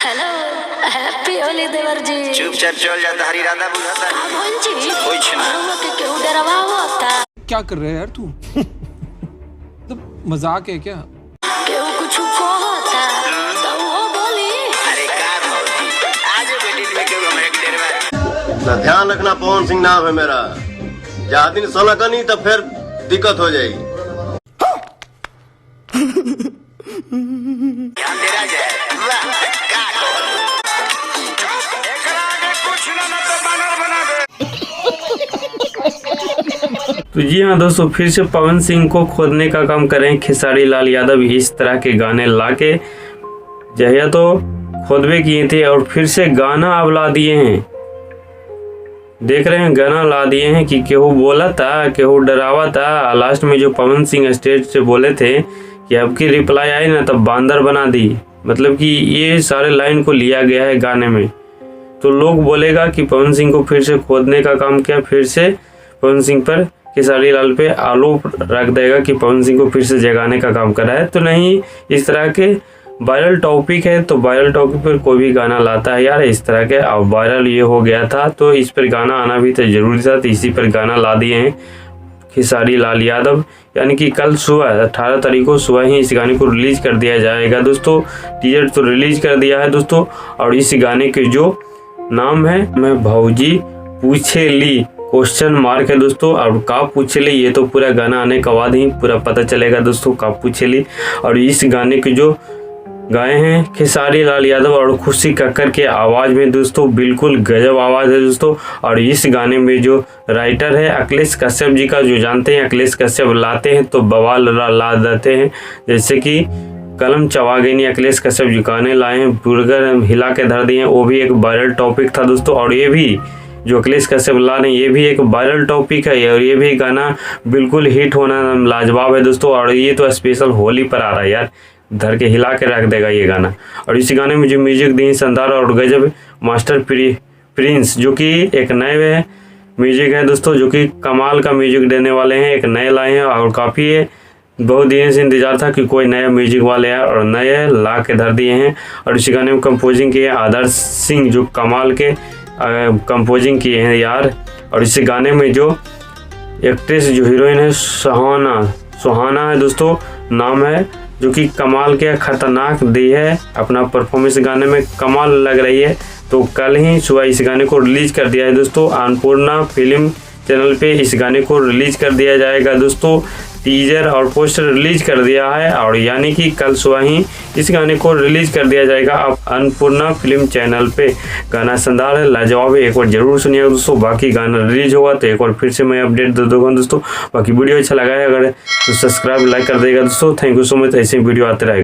Hello happy Holi देवर जी। चुपचाप चल जाता हरी राधा बुझाता कुछ ना के केहू डरवा होता। क्या कर रहे है यार तू? मतलब मजाक है क्या? केहू कुछ को होता तो वो बोली। अरे का बोलती आज बेटी में क्यों हमारे डरवा ना ध्यान रखना, पवन सिंह नाम है मेरा। जा दिन सोना का नहीं तो फिर दिक्कत हो जाएगी। ध्यान दे रहा जाए वाह का एकरा आगे कुछ ना तो बानर बना दे। तो जी हाँ दोस्तों, फिर से पवन सिंह को खोदने का काम कर रहे हैं खेसारी लाल यादव। इस तरह के गाने लाके जहिया तो खोदबे किए थे और फिर से गाना अब ला दिए हैं। देख रहे हैं गाना ला दिए हैं कि केहू बोला था, केहू डरावा था। लास्ट में जो पवन सिंह स्टेज से बोले थे कि अब की रिप्लाई आई ना तब बांदर बना दी, मतलब कि ये सारे लाइन को लिया गया है गाने में। तो लोग बोलेगा कि पवन सिंह को फिर से खोदने का काम किया, फिर से पवन सिंह पर खेसारी लाल पे आरोप रख देगा कि पवन सिंह को फिर से जगाने का काम करा है। तो नहीं, इस तरह के वायरल टॉपिक है तो वायरल टॉपिक पर कोई भी गाना लाता है यार इस तरह के। अब वायरल ये हो गया था तो इस पर गाना आना भी तो जरूरी था, तो इसी पर गाना ला दिए हैं खेसारी लाल यादव। यानी कि कल सुबह 18 तारीख को सुबह ही इस गाने को रिलीज कर दिया जाएगा दोस्तों। टीजर तो रिलीज कर दिया है दोस्तों। और इस गाने के जो नाम है मैं भौजी पूछे ली क्वेश्चन मार्क है दोस्तों। और का पूछे ली ये तो पूरा गाना आने के बाद ही पूरा पता चलेगा दोस्तों का पूछे ली। और इस गाने के जो गाए हैं खेसारी लाल यादव और खुशी कक्कर के आवाज़ में दोस्तों, बिल्कुल गजब आवाज़ है दोस्तों। और इस गाने में जो राइटर है अखिलेश कश्यप जी का, जो जानते हैं अखिलेश कश्यप लाते हैं तो बवाल ला देते हैं। जैसे कि कलम चवागेनी अखिलेश कश्यप जी गाने लाए हैं, बुर्गर हिला के धर दिए हैं, वो भी एक वायरल टॉपिक था दोस्तों। और ये भी जो अखिलेश कश्यप ला रहे हैं ये भी एक वायरल टॉपिक है और ये भी गाना बिल्कुल हिट होना लाजवाब है दोस्तों। और ये तो स्पेशल होली पर आ रहा है यार, धर के हिला के रख देगा ये गाना। और इस गाने में जो म्यूजिक दी शानदार और गजब मास्टर प्रिंस, जो कि एक नए म्यूजिक है दोस्तों, जो कि कमाल का म्यूजिक देने वाले हैं, एक नए लाए हैं। और काफ़ी बहुत दिन से इंतजार था कि कोई नया म्यूजिक वाले हैं और नए ला के धर दिए हैं। और इस गाने में कंपोजिंग किए आदर्श सिंह, जो कमाल के कंपोजिंग किए हैं यार। और इस गाने में जो एक्ट्रेस जो हीरोइन है सुहाना है दोस्तों नाम है, जो कि कमाल के खतरनाक दी है अपना परफॉर्मेंस गाने में, कमाल लग रही है। तो कल ही सुबह इस गाने को रिलीज कर दिया है दोस्तों। अन्नपूर्णा फिल्म चैनल पे इस गाने को रिलीज कर दिया जाएगा दोस्तों। टीजर और पोस्टर रिलीज कर दिया है और यानी कि कल सुबह ही इस गाने को रिलीज कर दिया जाएगा अब अन्नपूर्णा फिल्म चैनल पे। गाना शानदार है, लाजवाब है, एक बार जरूर सुनिएगा दोस्तों। बाकी गाना रिलीज होगा तो एक बार फिर से मैं अपडेट दे दूंगा दोस्तों। बाकी वीडियो अच्छा लगा है अगर तो सब्सक्राइब लाइक कर देगा दोस्तों। थैंक यू सो मच, ऐसे वीडियो आते रहेगा।